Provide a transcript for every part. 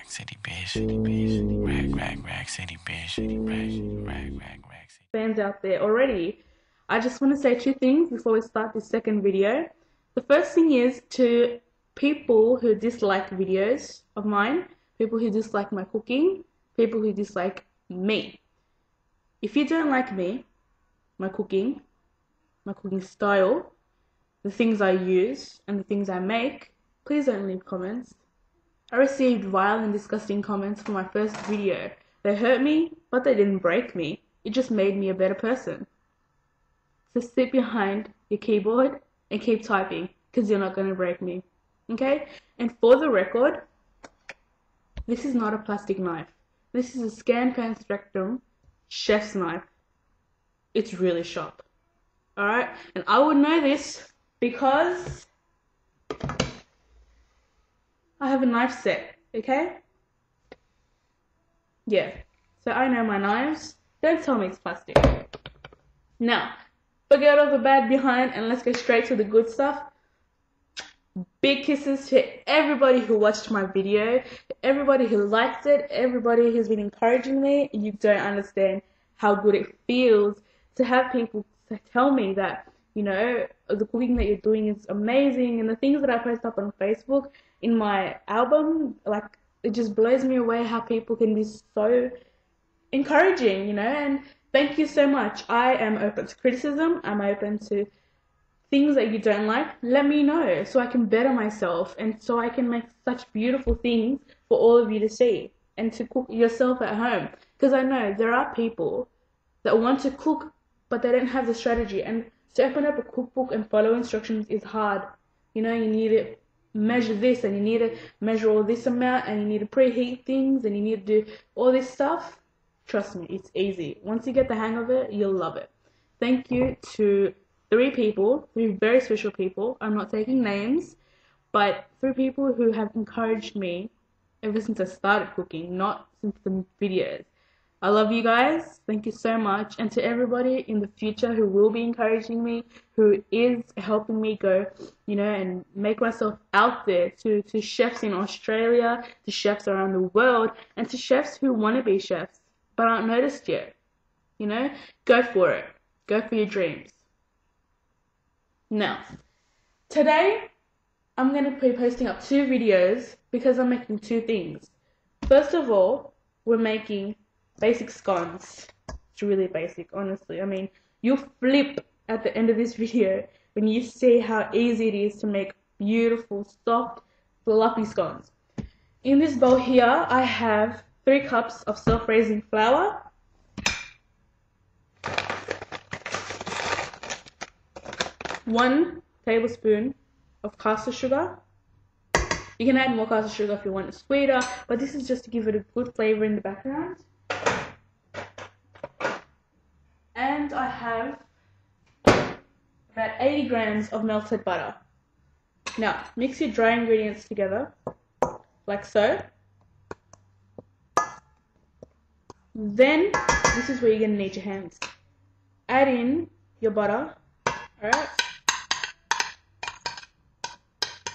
city bitch, city bitch, rack city bitch, rack city. Fans out there already. I just want to say two things before we start this second video. The first thing is to people who dislike videos of mine, people who dislike my cooking, people who dislike me. If you don't like me, my cooking style, the things I use, and the things I make, please don't leave comments. I received vile and disgusting comments for my first video. They hurt me, but they didn't break me. It just made me a better person. So sit behind your keyboard and keep typing, because you're not going to break me. Okay? And for the record, this is not a plastic knife. This is a Scan Pan Spectrum chef's knife. It's really sharp. Alright? And I would know this because I have a knife set, okay? Yeah, so I know my knives. Don't tell me it's plastic. Now, forget all the bad behind and let's go straight to the good stuff. Big kisses to everybody who watched my video, everybody who liked it, everybody who's been encouraging me. You don't understand how good it feels to have people tell me that, you know, the cooking that you're doing is amazing, and the things that I post up on Facebook in my album, like, it just blows me away how people can be so encouraging, you know, and thank you so much. I am open to criticism. I'm open to things that you don't like. Let me know so I can better myself and so I can make such beautiful things for all of you to see and to cook yourself at home. Because I know there are people that want to cook but they don't have the strategy, and to open up a cookbook and follow instructions is hard. You know, you need to measure this and you need to measure all this amount and you need to preheat things and you need to do all this stuff. Trust me, it's easy. Once you get the hang of it, you'll love it. Thank you to three very special people. I'm not taking names, but three people who have encouraged me ever since I started cooking, not since the videos. I love you guys. Thank you so much. And to everybody in the future who will be encouraging me, who is helping me go, you know, and make myself out there, to chefs in Australia, to chefs around the world, and to chefs who want to be chefs but aren't noticed yet. You know, go for it. Go for your dreams. Now, today I'm going to be posting up two videos because I'm making two things. First of all, we're making basic scones. It's really basic, honestly. I mean, you'll flip at the end of this video when you see how easy it is to make beautiful, soft, fluffy scones. In this bowl here, I have 3 cups of self-raising flour, 1 tablespoon of caster sugar. You can add more caster sugar if you want it sweeter, but this is just to give it a good flavor in the background. And I have about 80 grams of melted butter. Now, mix your dry ingredients together, like so. Then, this is where you're going to need your hands. Add in your butter, alright?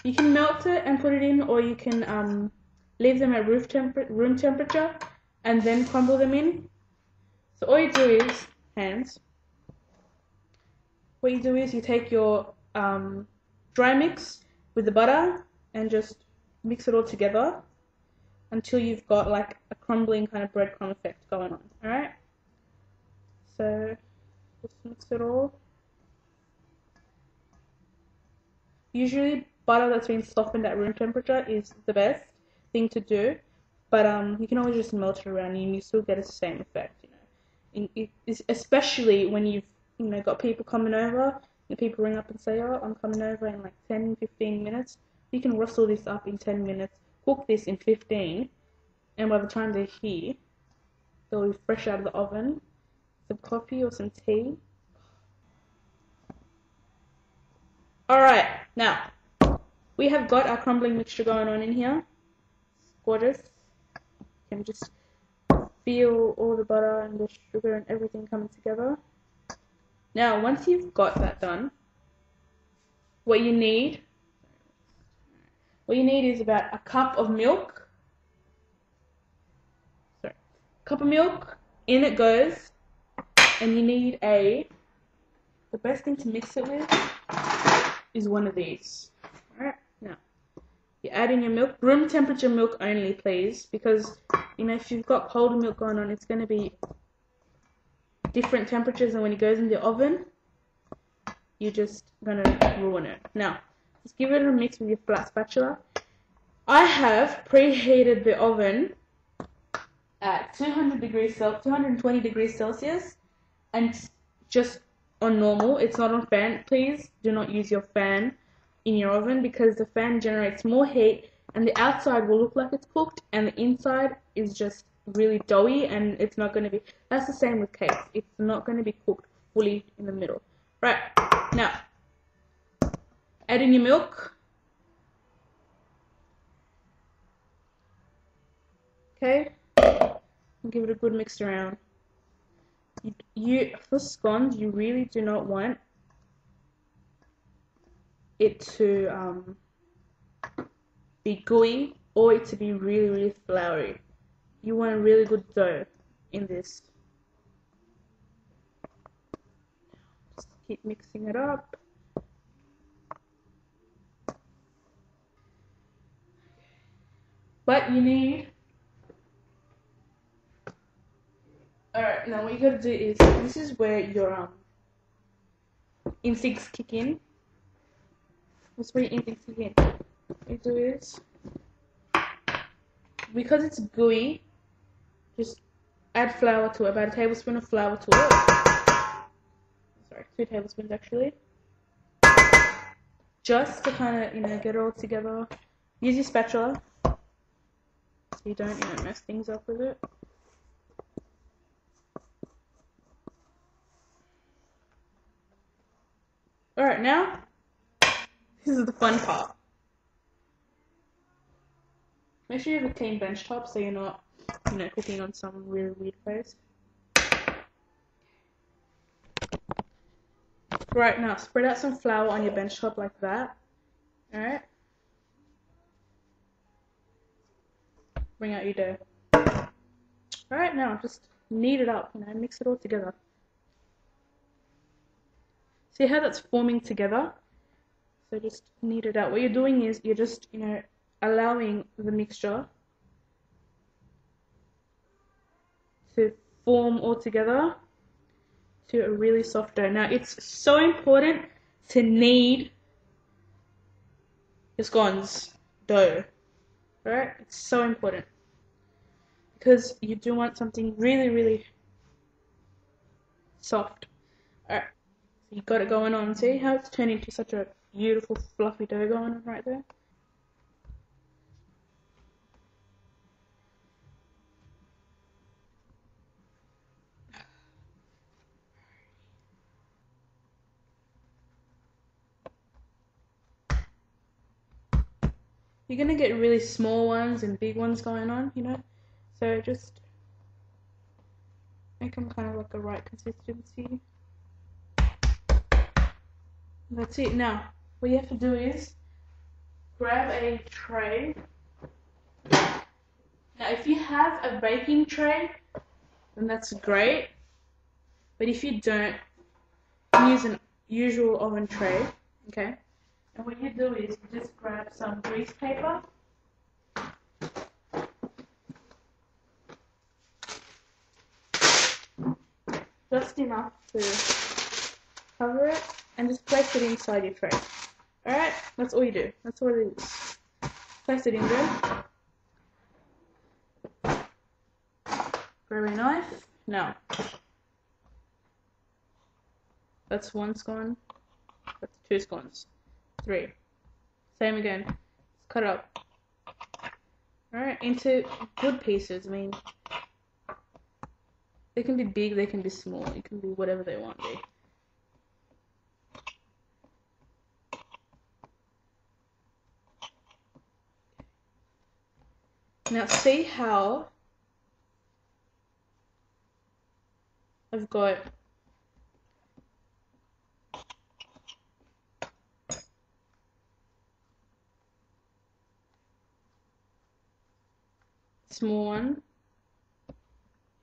You can melt it and put it in, or you can leave them at room temperature and then crumble them in. So all you do is, hands, what you do is you take your dry mix with the butter and just mix it all together until you've got like a crumbling kind of breadcrumb effect going on, alright? So just mix it all. Usually butter that's been softened at room temperature is the best thing to do, but you can always just melt it around and you still get the same effect, you know. Especially when you've, you know, got people coming over, and people ring up and say, oh, I'm coming over in like 10-15 minutes. You can rustle this up in 10 minutes, cook this in 15, and by the time they're here, they'll be fresh out of the oven. Some coffee or some tea. Alright, now, we have got our crumbling mixture going on in here. It's gorgeous. You can just feel all the butter and the sugar and everything coming together. Now, once you've got that done, what you need is about a cup of milk, Cup of milk, in it goes, and you need the best thing to mix it with is one of these. Alright, now you add in your milk, room temperature milk only please, because if you've got colder milk going on, it's going to be different temperatures, and when it goes in the oven, you're just going to ruin it. Now, just give it a mix with your flat spatula. I have preheated the oven at 220 degrees Celsius, and just on normal. It's not on fan. Please do not use your fan in your oven, because the fan generates more heat and the outside will look like it's cooked and the inside is just really doughy, and it's not going to be. That's the same with cakes. It's not going to be cooked fully in the middle. Right, now add in your milk. Okay, and give it a good mix around. For scones, you really do not want it to be gooey or it to be really, really floury. You want a really good dough in this. Just keep mixing it up. But you need... Alright, now what you gotta do is, this is where your instincts kick in. That's where your instincts kick in. What you do is, because it's gooey, just add flour to it, about a tablespoon of flour to it. Sorry, 2 tablespoons actually. Just to kind of, get it all together. Use your spatula, so you don't, mess things up with it. Alright, now, this is the fun part. Make sure you have a clean bench top so you're not, cooking on some really weird place. Right, now, spread out some flour on your bench top like that. Alright. Bring out your dough. Alright, now, just knead it up, mix it all together. See how that's forming together? So just knead it out. What you're doing is you're just, allowing the mixture to form all together to a really soft dough. Now, it's so important to knead your scones dough. Alright? It's so important. Because you do want something really, really soft. Alright. So you got it going on. See how it's turned into such a beautiful fluffy dough going on right there? You're going to get really small ones and big ones going on, So just make them kind of like the right consistency. That's it. Now, what you have to do is grab a tray. Now, if you have a baking tray, then that's great. But if you don't, you can use an usual oven tray, okay? And what you do is you just grab some grease paper. Just enough to cover it, and just place it inside your tray. Alright, that's all you do. That's all it is. Place it in there. Grab a knife. Now, that's 1 scone. That's 2 scones. 3. Same again. Just cut it up. Alright, into good pieces. They can be big, they can be small. It can be whatever they want to be. Now see how I've got small one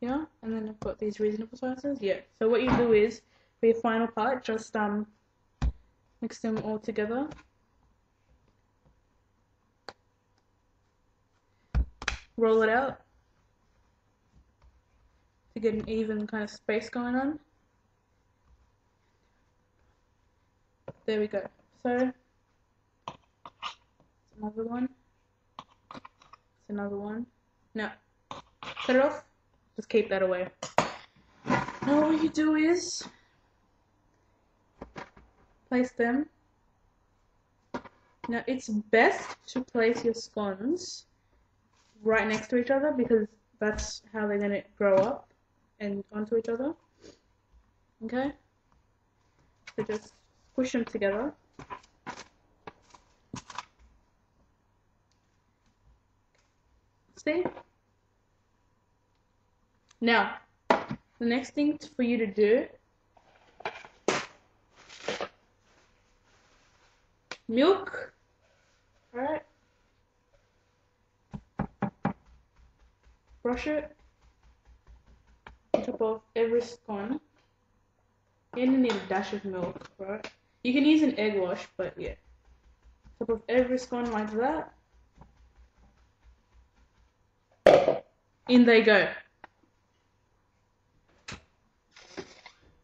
Yeah, and then I've got these reasonable sizes. Yeah. So what you do is, for your final part, just mix them all together. Roll it out to get an even kind of space going on. There we go. So another one. It's another one. No, cut it off. Just keep that away. Now what you do is place them. Now it's best to place your scones right next to each other because that's how they're gonna grow up and onto each other. Okay? So just push them together. See? Now, the next thing for you to do, milk, alright? Brush it on top of every scone. You're gonna need a dash of milk, right? You can use an egg wash, but yeah. Top of every scone like that. In they go.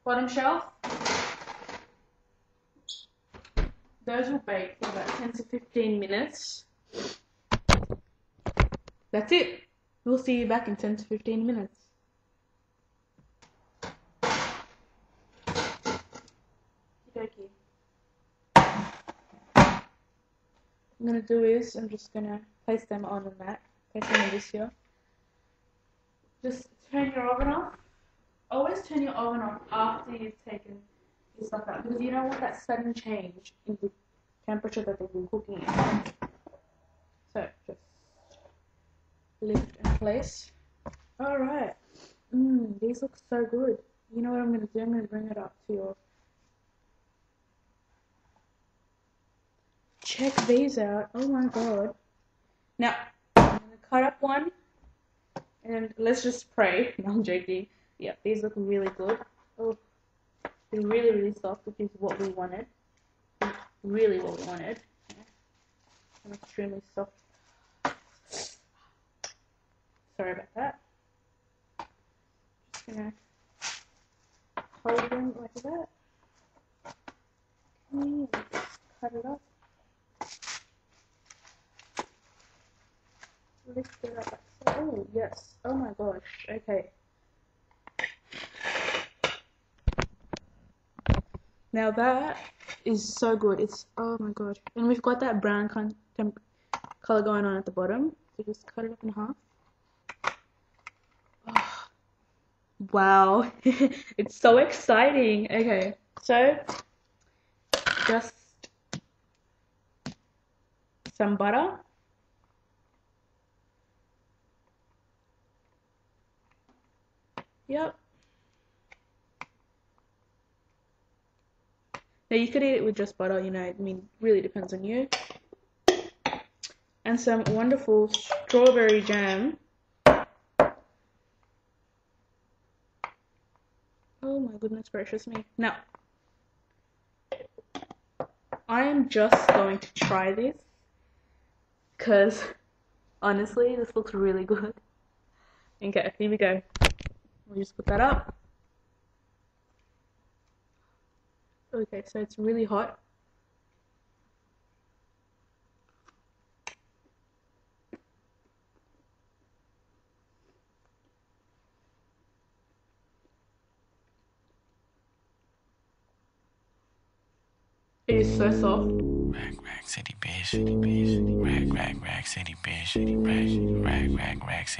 Bottom shelf. Those will bake for about 10 to 15 minutes. That's it. We'll see you back in 10 to 15 minutes. Okay. What I'm gonna do is I'm just gonna place them on the mat. Place them in this here. Just turn your oven off. Always turn your oven off after you've taken your stuff out because you don't want that sudden change in the temperature that they've been cooking in. So just lift and place. Alright. These look so good. You know what I'm gonna do? I'm gonna bring it up to your. Check these out. Oh my god. Now, I'm gonna cut up one and let's just pray. No, I'm joking. Yeah, these look really good. Oh, they're really, really soft, which is what we wanted. Really what we wanted. Yeah. I'm extremely soft. Sorry about that. Just gonna hold them like that. Okay, just cut it up. Lift it up like so. Oh, yes. Oh my gosh. Okay. Now that is so good. It's, oh my god. And we've got that brown color going on at the bottom. So just cut it up in half. Oh, wow. It's so exciting. Okay. So, just some butter. Yep. Now you could eat it with just butter, you know, I mean, really depends on you. And some wonderful strawberry jam. Oh my goodness gracious me. Now, I am just going to try this because honestly, this looks really good. Okay, here we go. We'll just put that up. Okay, so it's really hot. It is so soft. Rack city bitch, rack city bitch, rack city.